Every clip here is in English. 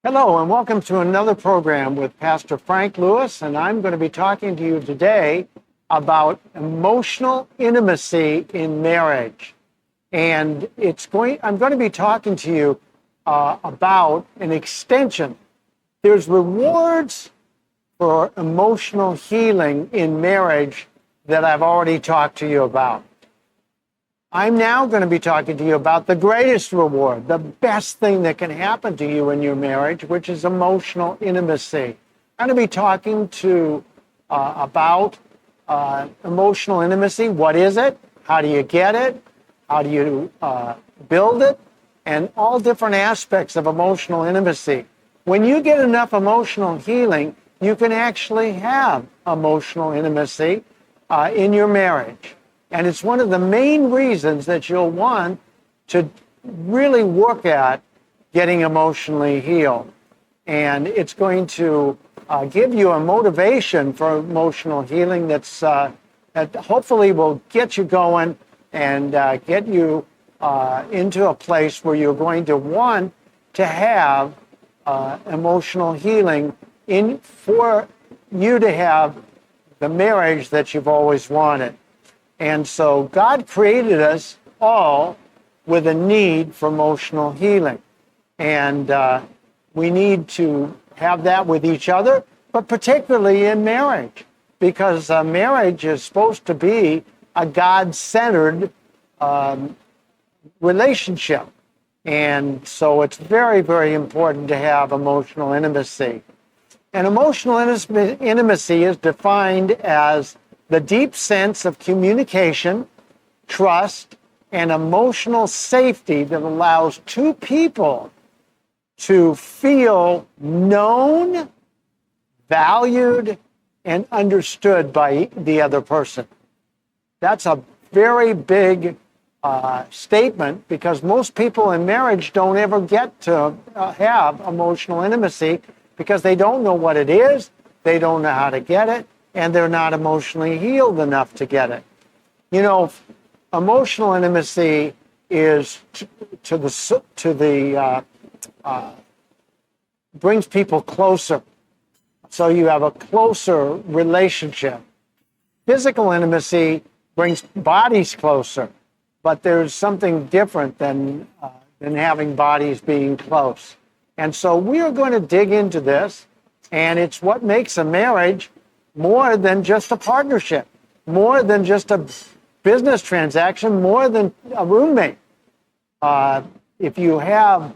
Hello, and welcome to another program with Pastor Frank Lewis. And I'm going to be talking to you today about emotional intimacy in marriage. And I'm going to be talking to you about an extension. There's rewards for emotional healing in marriage that I've already talked to you about. I'm now going to be talking to you about the greatest reward, the best thing that can happen to you in your marriage, which is emotional intimacy. I'm going to be talking about emotional intimacy. What is it? How do you get it? How do you build it? And all different aspects of emotional intimacy. When you get enough emotional healing, you can actually have emotional intimacy in your marriage. And it's one of the main reasons that you'll want to really work at getting emotionally healed. And it's going to give you a motivation for emotional healing that hopefully will get you going and get you into a place where you're going to want to have emotional healing for you to have the marriage that you've always wanted. And so God created us all with a need for emotional healing. And we need to have that with each other, but particularly in marriage, because marriage is supposed to be a God-centered relationship. And so it's very, very important to have emotional intimacy. And emotional intimacy is defined as the deep sense of communication, trust, and emotional safety that allows two people to feel known, valued, and understood by the other person. That's a very big statement, because most people in marriage don't ever get to have emotional intimacy because they don't know what it is, they don't know how to get it, and they're not emotionally healed enough to get it. You know, emotional intimacy is brings people closer. So you have a closer relationship. Physical intimacy brings bodies closer, but there's something different than having bodies being close. And so we are going to dig into this, and it's what makes a marriage more than just a partnership, more than just a business transaction, more than a roommate. If you have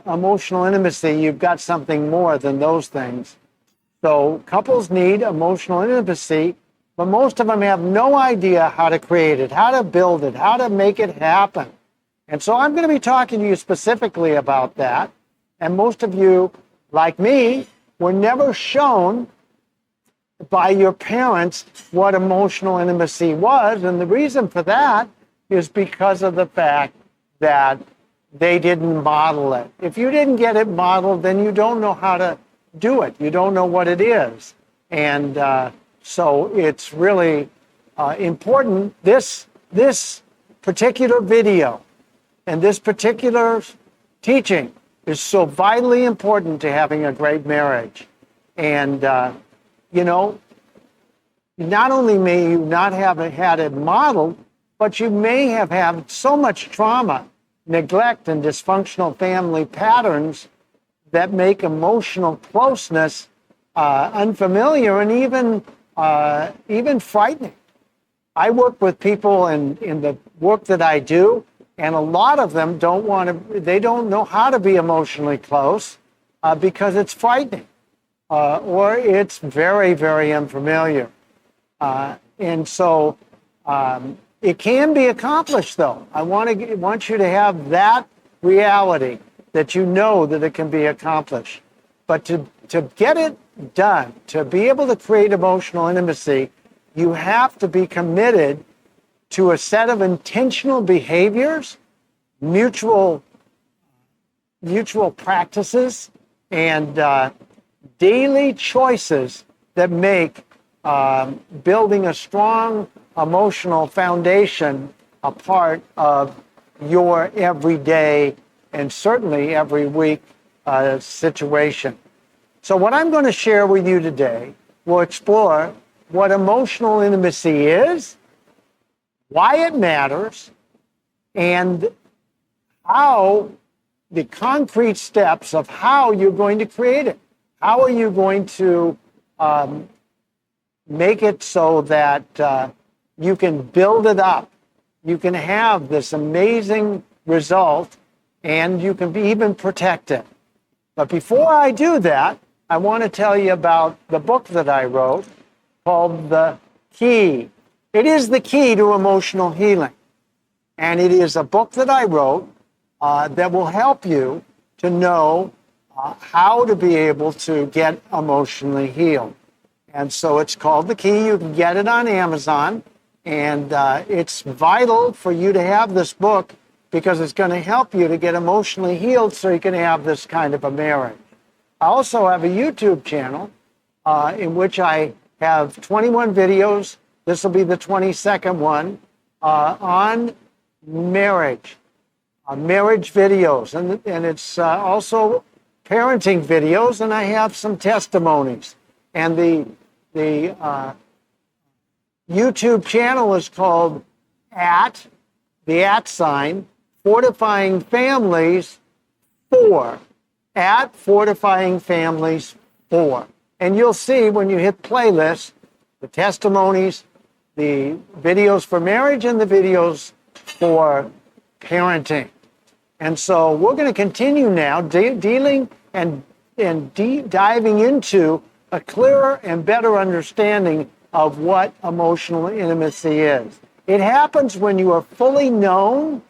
emotional intimacy, you've got something more than those things. So couples need emotional intimacy, but most of them have no idea how to create it, how to build it, how to make it happen. And so I'm going to be talking to you specifically about that. And most of you, like me, were never shown by your parents what emotional intimacy was. And the reason for that is because of the fact that they didn't model it. If you didn't get it modeled, then you don't know how to do it. You don't know what it is. And so it's really important. This particular video and this particular teaching is so vitally important to having a great marriage. And not only may you not have had it modeled, but you may have had so much trauma, neglect, and dysfunctional family patterns that make emotional closeness unfamiliar and even frightening. I work with people in the work that I do, and a lot of them they don't know how to be emotionally close because it's frightening or it's very, very unfamiliar. And so it can be accomplished, though. I want you to have that reality, that you know that it can be accomplished. But to get it done, to be able to create emotional intimacy, you have to be committed to a set of intentional behaviors, mutual practices, and daily choices that make building a strong emotional foundation a part of your everyday and certainly every week situation. So what I'm going to share with you today will explore what emotional intimacy is, why it matters, and how the concrete steps of how you're going to create it. How are you going to make it so that you can build it up? You can have this amazing result, and you can be even protect it. But before I do that, I want to tell you about the book that I wrote called The Key. It is the key to emotional healing. And it is a book that I wrote that will help you to know how to be able to get emotionally healed. And so it's called The Key. You can get it on Amazon. And it's vital for you to have this book because it's going to help you to get emotionally healed so you can have this kind of a marriage. I also have a YouTube channel in which I have 21 videos. This will be the 22nd one on marriage, marriage videos. And it's also parenting videos, and I have some testimonies. And the YouTube channel is called @ Fortifying Families 4. @Fortifying Families 4. And you'll see when you hit playlist, the testimonies, the videos for marriage, and the videos for parenting. And so we're going to continue now dealing and diving into a clearer and better understanding of what emotional intimacy is. It happens when you are fully known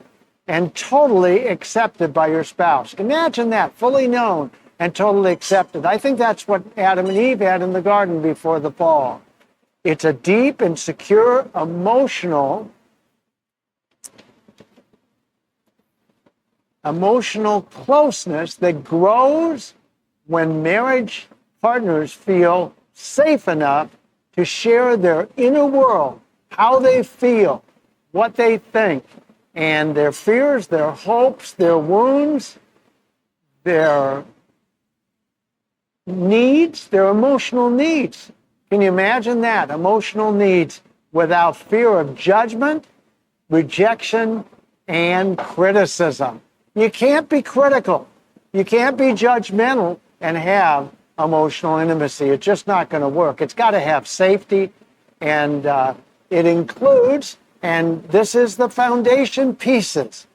and totally accepted by your spouse. Imagine that, fully known and totally accepted. I think that's what Adam and Eve had in the garden before the fall. It's a deep and secure emotional closeness that grows when marriage partners feel safe enough to share their inner world, how they feel, what they think, and their fears, their hopes, their wounds, their needs, their emotional needs. Can you imagine that? Emotional needs without fear of judgment, rejection, and criticism. You can't be critical. You can't be judgmental and have emotional intimacy. It's just not going to work. It's got to have safety, and it includes, and this is the foundation pieces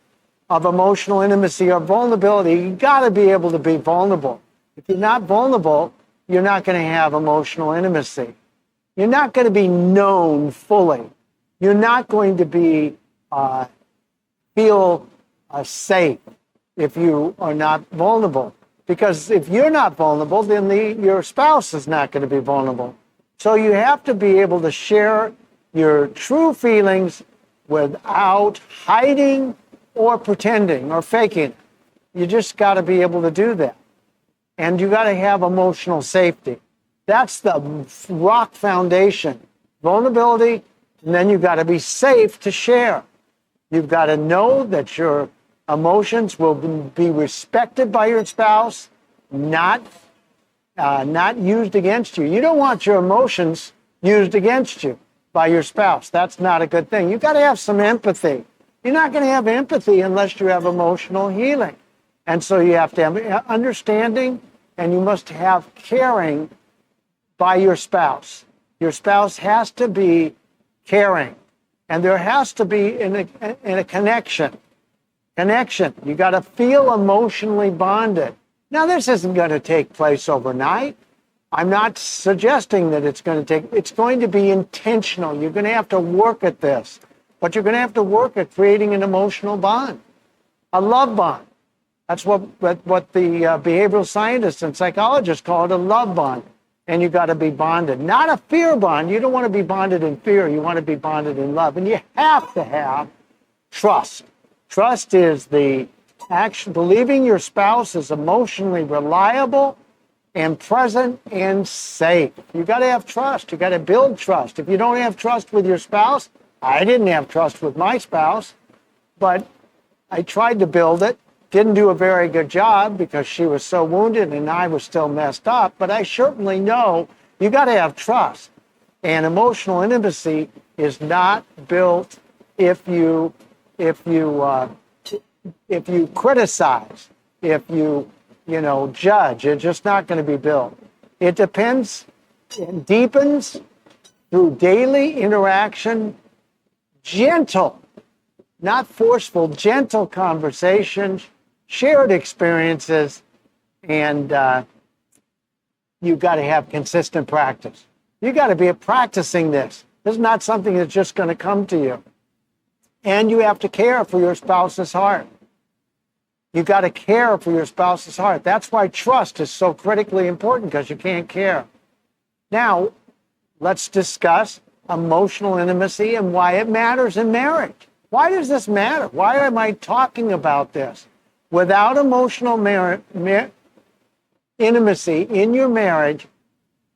of emotional intimacy or vulnerability. You got to be able to be vulnerable. If you're not vulnerable, you're not going to have emotional intimacy. You're not going to be known fully. You're not going to be feel safe if you are not vulnerable. Because if you're not vulnerable, then your spouse is not going to be vulnerable. So you have to be able to share your true feelings without hiding or pretending or faking. You just got to be able to do that. And you got to have emotional safety. That's the rock foundation. Vulnerability, and then you've got to be safe to share. You've got to know that your emotions will be respected by your spouse, not used against you. You don't want your emotions used against you by your spouse. That's not a good thing. You've got to have some empathy. You're not going to have empathy unless you have emotional healing. And so you have to have understanding, and you must have caring by your spouse. Your spouse has to be caring, and there has to be a connection. You got to feel emotionally bonded. Now, this isn't going to take place overnight. I'm not suggesting that it's going to be intentional. You're going to have to work at this, but you're going to have to work at creating an emotional bond, a love bond. That's what the behavioral scientists and psychologists call it, a love bond. And you got to be bonded, not a fear bond. You don't want to be bonded in fear. You want to be bonded in love. And you have to have trust. Trust is the action, believing your spouse is emotionally reliable and present and safe. You got to have trust. You got to build trust. If you don't have trust with your spouse, I didn't have trust with my spouse, but I tried to build it, didn't do a very good job because she was so wounded and I was still messed up. But I certainly know you got to have trust. And emotional intimacy is not built if you criticize, if you judge. It's just not going to be built. It depends, it deepens through daily interaction, gentle, not forceful, gentle conversations, shared experiences, and you've got to have consistent practice. You got to be practicing this. This is not something that's just going to come to you. And you have to care for your spouse's heart. You got to care for your spouse's heart. That's why trust is so critically important, because you can't care. Now, let's discuss emotional intimacy and why it matters in marriage. Why does this matter? Why am I talking about this? Without emotional intimacy in your marriage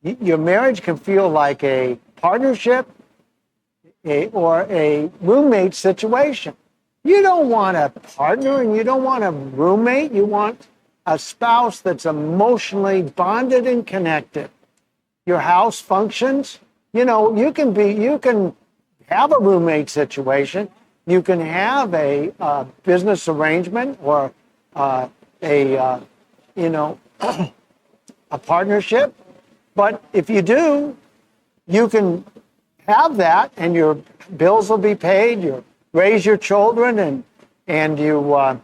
can feel like a partnership or a roommate situation. You don't want a partner and you don't want a roommate. You want a spouse that's emotionally bonded and connected. Your house functions. You can have a roommate situation. You can have a business arrangement or a partnership. But if you do, you can have that, and your bills will be paid. You raise your children, and you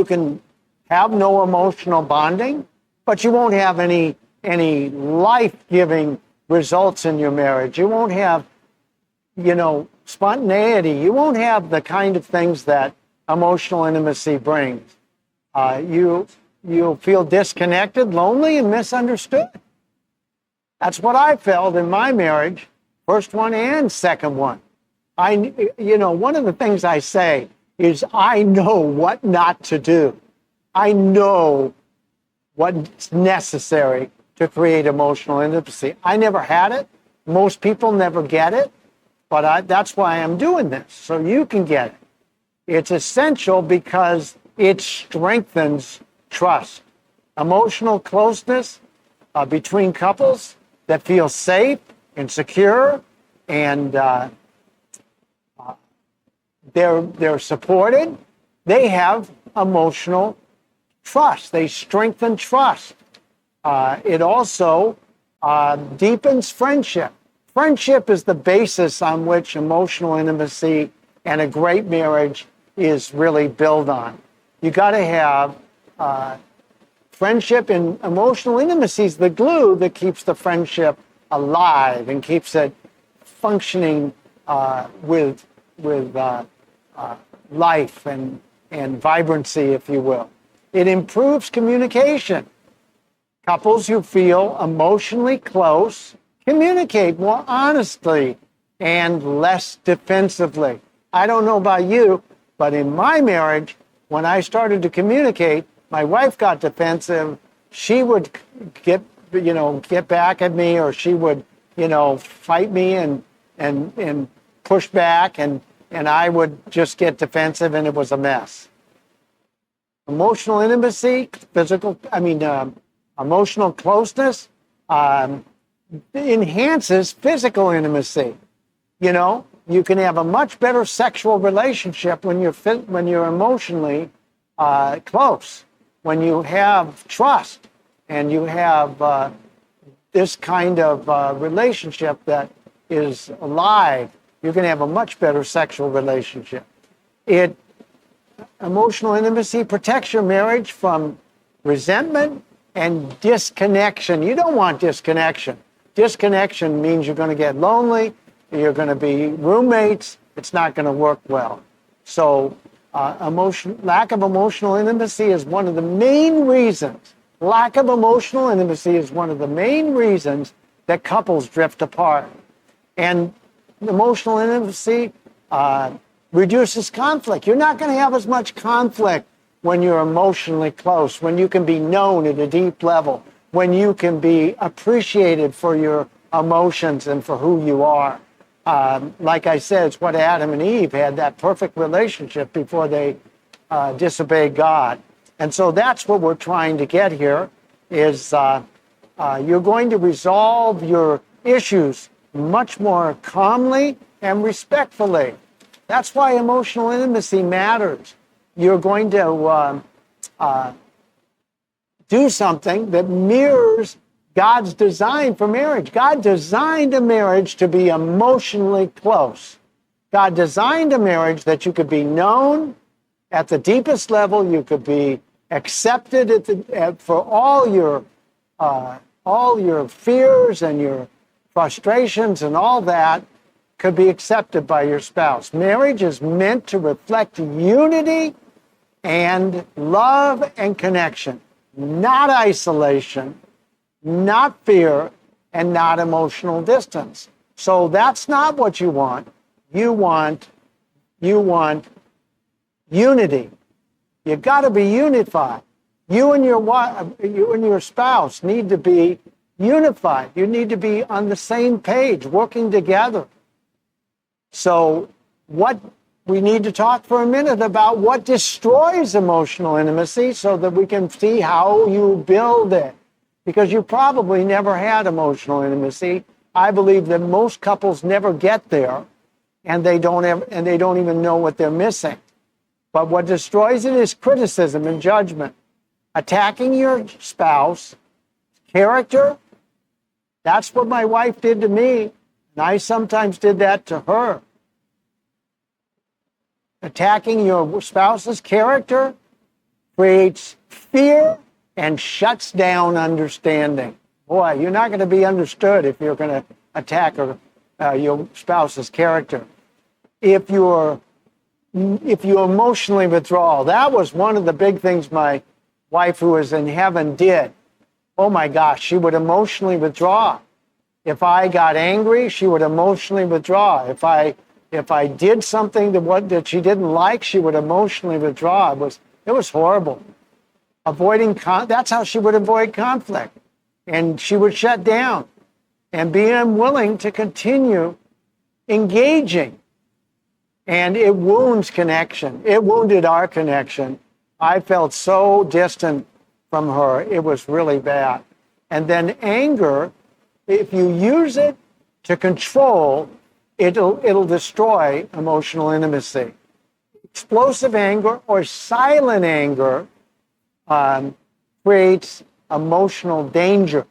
can have no emotional bonding, but you won't have any life-giving results in your marriage. You won't have, spontaneity. You won't have the kind of things that emotional intimacy brings. You'll feel disconnected, lonely, and misunderstood. That's what I felt in my marriage, first one and second one. One of the things I say is I know what not to do. I know what's necessary to create emotional intimacy. I never had it. Most people never get it, but that's why I'm doing this, so you can get it. It's essential because it strengthens trust. Emotional closeness between couples that feel safe and secure, and they're supported. They have emotional trust. They strengthen trust. It also deepens friendship. Friendship is the basis on which emotional intimacy and a great marriage is really built on. You got to have friendship, and emotional intimacy is the glue that keeps the friendship alive and keeps it functioning with life and vibrancy, if you will. It improves communication. Couples who feel emotionally close communicate more honestly and less defensively. I don't know about you, but in my marriage, when I started to communicate, my wife got defensive. She would get back at me, or she would, fight me and push back, and I would just get defensive, and it was a mess. Emotional intimacy, emotional closeness enhances physical intimacy. You can have a much better sexual relationship when you're emotionally close, when you have trust and you have this kind of relationship that is alive. You're going to have a much better sexual relationship. Emotional intimacy protects your marriage from resentment and disconnection. You don't want disconnection. Disconnection means you're going to get lonely, you're going to be roommates, it's not going to work well. So lack of emotional intimacy is one of the main reasons. Lack of emotional intimacy is one of the main reasons that couples drift apart. And emotional intimacy reduces conflict. You're not going to have as much conflict when you're emotionally close, when you can be known at a deep level, when you can be appreciated for your emotions and for who you are. Like I said, it's what Adam and Eve had, that perfect relationship before they disobey God. And so that's what we're trying to get here is you're going to resolve your issues much more calmly and respectfully. That's why emotional intimacy matters. You're going to do something that mirrors God's design for marriage. God designed a marriage to be emotionally close. God designed a marriage that you could be known at the deepest level, you could be accepted for all your fears and your frustrations and all that could be accepted by your spouse. Marriage is meant to reflect unity and love and connection, not isolation, not fear, and not emotional distance. So that's not what you want. You want unity. You got to be unified. You and your spouse need to be unified. You need to be on the same page, working together. So we need to talk for a minute about what destroys emotional intimacy so that we can see how you build it. Because you probably never had emotional intimacy. I believe that most couples never get there, and they don't even know what they're missing. But what destroys it is criticism and judgment. Attacking your spouse, character, that's what my wife did to me, and I sometimes did that to her. Attacking your spouse's character creates fear and shuts down understanding. Boy, you're not going to be understood if you're going to attack your spouse's character. If you emotionally withdraw, that was one of the big things my wife who was in heaven did. Oh my gosh, she would emotionally withdraw. If I got angry, she would emotionally withdraw. If I did something that she didn't like, she would emotionally withdraw. It was horrible. That's how she would avoid conflict. And she would shut down and be unwilling to continue engaging. And it wounds connection. It wounded our connection. I felt so distant from her. It was really bad. And then anger, if you use it to control, it'll destroy emotional intimacy. Explosive anger or silent anger creates emotional danger.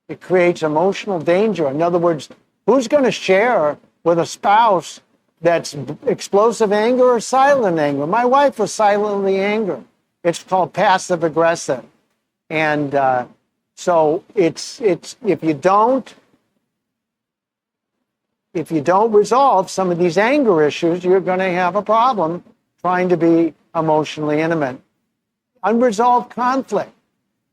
It creates emotional danger. In other words, who's going to share with a spouse that's explosive anger or silent anger? My wife was silently angry. It's called passive aggressive. And so it's if you don't resolve some of these anger issues, you're going to have a problem trying to be emotionally intimate. Unresolved conflict.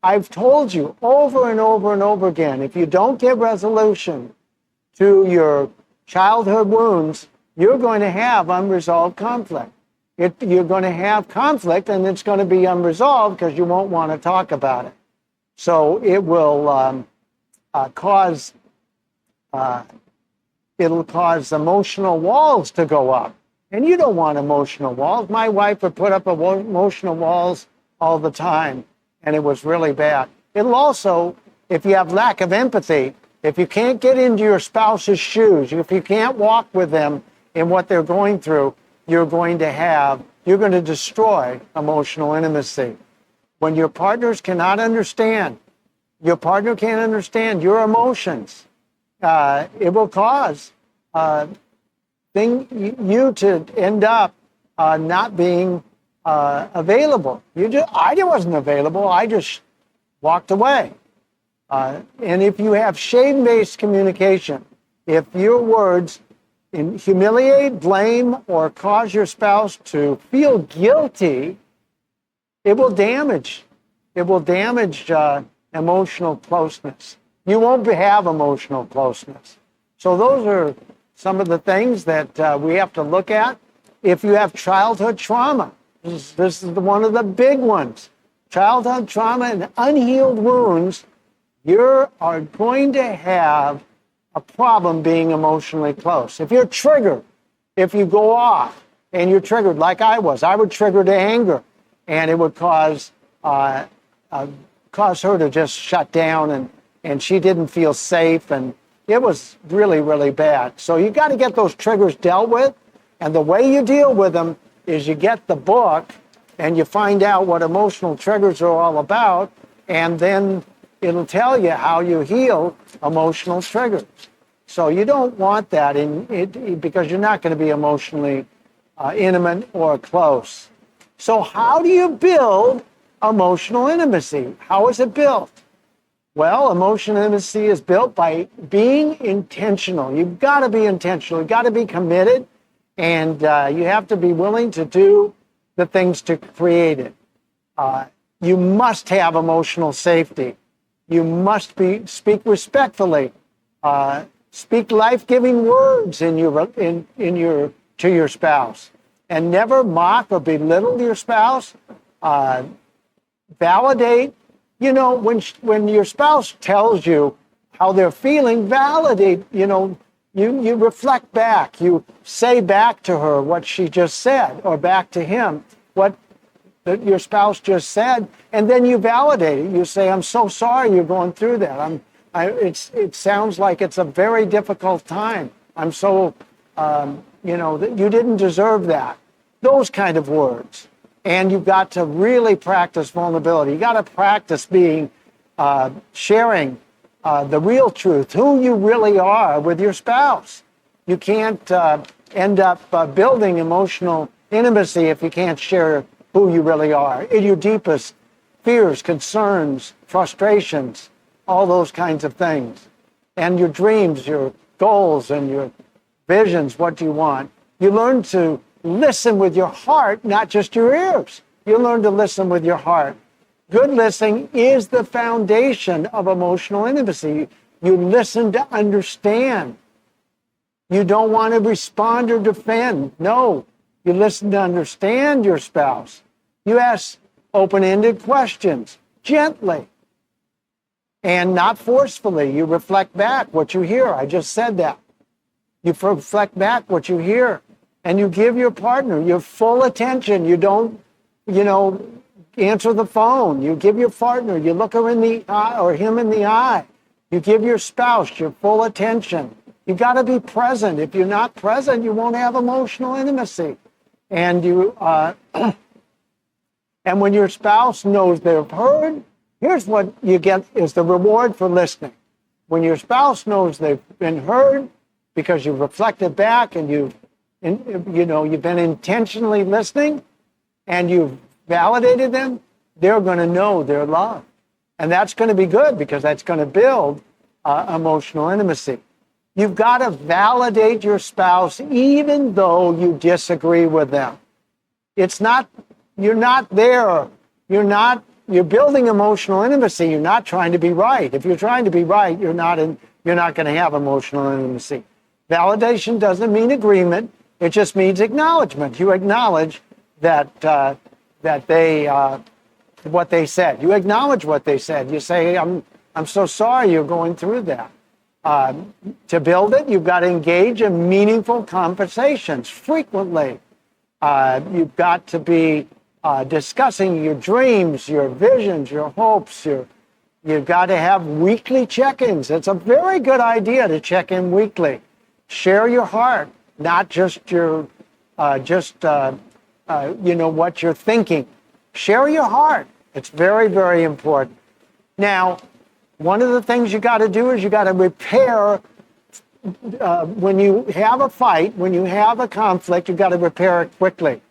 I've told you over and over and over again, if you don't get resolution to your childhood wounds, you're going to have unresolved conflict. You're going to have conflict, and it's going to be unresolved because you won't want to talk about it. So it will cause emotional walls to go up. And you don't want emotional walls. My wife would put up emotional walls all the time, and it was really bad. It'll also, if you have lack of empathy, if you can't get into your spouse's shoes, if you can't walk with them in what they're going through, you're going to destroy emotional intimacy. When your partner can't understand your emotions, it will cause you to end up not being available. I wasn't available. I just walked away. And if you have shame-based communication, if your words humiliate, blame, or cause your spouse to feel guilty, it will damage emotional closeness. You won't have emotional closeness. So those are some of the things that we have to look at. If you have childhood trauma, this is one of the big ones. Childhood trauma and unhealed wounds, you are going to have a problem being emotionally close. If you're triggered, if you go off, and you're triggered like I was. I would trigger to anger, and it would cause her to just shut down, and she didn't feel safe, and it was really, really bad. So you got to get those triggers dealt with, and the way you deal with them is you get the book and you find out what emotional triggers are all about, and then it'll tell you how you heal emotional triggers. So you don't want that because you're not going to be emotionally intimate or close. So how do you build emotional intimacy? How is it built? Well, emotional intimacy is built by being intentional. You've got to be intentional. You've got to be committed, and you have to be willing to do the things to create it. You must have emotional safety. You must speak respectfully. Speak life-giving words to your spouse, and never mock or belittle your spouse. Validate. You know, when your spouse tells you how they're feeling, validate. You know, you reflect back. You say back to her what she just said, or back to him what your spouse just said, and then you validate it. You say, "I'm so sorry you're going through that. It sounds like it's a very difficult time. I'm so, that you didn't deserve that." Those kind of words. And you've got to really practice vulnerability. You got to practice sharing the real truth, who you really are with your spouse. You can't end up building emotional intimacy if you can't share who you really are, in your deepest fears, concerns, frustrations, all those kinds of things. And your dreams, your goals, and your visions, what do you want? You learn to listen with your heart, not just your ears. You learn to listen with your heart. Good listening is the foundation of emotional intimacy. You listen to understand. You don't want to respond or defend. No, you listen to understand your spouse. You ask open-ended questions, gently, and not forcefully. You reflect back what you hear. I just said that. You reflect back what you hear, and you give your partner your full attention. You don't, answer the phone. You give your partner, you look her in the eye or him in the eye. You give your spouse your full attention. You got to be present. If you're not present, you won't have emotional intimacy. And and when your spouse knows they've heard, here's what you get is the reward for listening. When your spouse knows they've been heard because you've reflected back and you've been intentionally listening and you've validated them, they're going to know they're loved. And that's going to be good because that's going to build emotional intimacy. You've got to validate your spouse even though you disagree with them. You're not there. You're building emotional intimacy. You're not trying to be right. If you're trying to be right, you're not going to have emotional intimacy. Validation doesn't mean agreement. It just means acknowledgement. You acknowledge that what they said. You acknowledge what they said. You say, I'm so sorry you're going through that. To build it, you've got to engage in meaningful conversations frequently. You've got to be discussing your dreams, your visions, your hopes. You've got to have weekly check-ins. It's a very good idea to check in weekly. Share your heart, not just what you're thinking. Share your heart. It's very, very important. Now, one of the things you got to do is you got to repair. When you have a fight, when you have a conflict, you got to repair it quickly.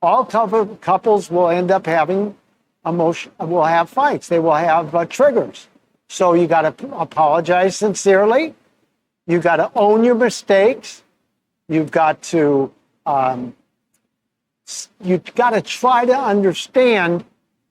All couples will end up having will have fights. They will have triggers. So you got to apologize sincerely. You got to own your mistakes. You've got to try to understand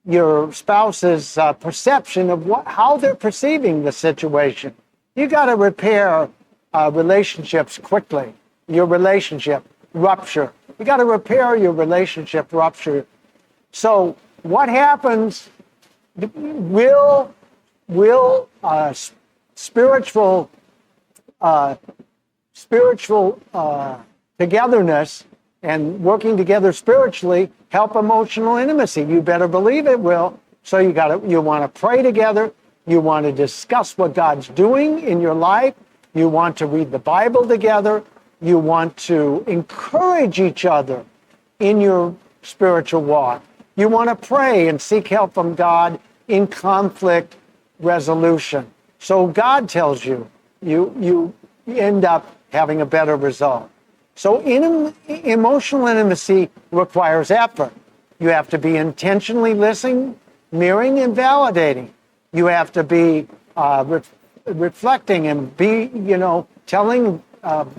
your spouse's perception of how they're perceiving the situation. You got to repair relationships quickly. Your relationship rupture. You got to repair your relationship rupture. So what happens? Will spiritual togetherness and working together spiritually help emotional intimacy. You better believe it will. So you want to pray together. You want to discuss what God's doing in your life. You want to read the Bible together. You want to encourage each other in your spiritual walk. You want to pray and seek help from God in conflict resolution. So God tells you, you end up having a better result. So emotional intimacy requires effort. You have to be intentionally listening, mirroring, and validating. You have to be reflecting and be, telling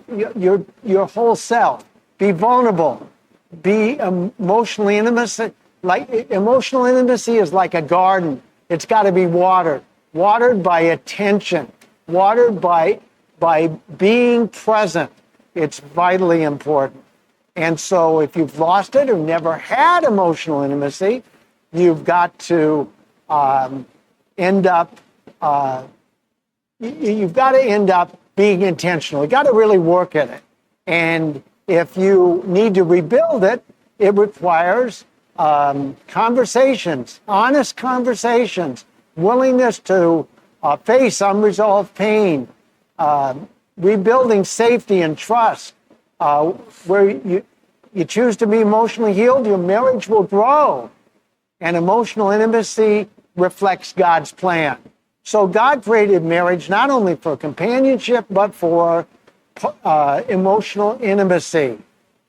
your whole self. Be vulnerable. Be emotionally intimate. Emotional intimacy is like a garden. It's got to be watered by attention, watered by being present. It's vitally important. And so if you've lost it or never had emotional intimacy, you've got to end up being intentional. You've got to really work at it. And if you need to rebuild it, it requires conversations, honest conversations, willingness to face unresolved pain, rebuilding safety and trust. Where you choose to be emotionally healed, your marriage will grow. And emotional intimacy reflects God's plan. So God created marriage not only for companionship, but for emotional intimacy.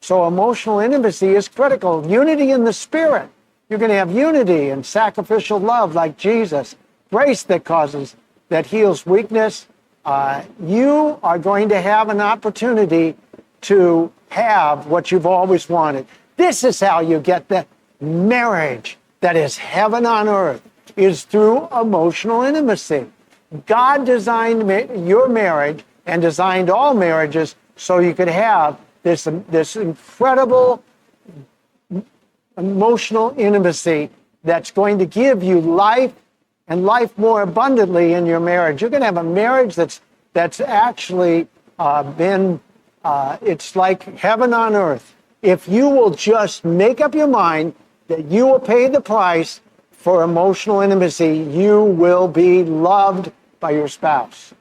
So emotional intimacy is critical. Unity in the Spirit. You're going to have unity and sacrificial love like Jesus. Grace that heals weakness. You are going to have an opportunity to have what you've always wanted. This is how you get the marriage that is heaven on earth, is through emotional intimacy. God designed your marriage and designed all marriages so you could have this incredible emotional intimacy that's going to give you life and life more abundantly in your marriage. You're going to have a marriage that's actually it's like heaven on earth. If you will just make up your mind that you will pay the price for emotional intimacy, you will be loved by your spouse.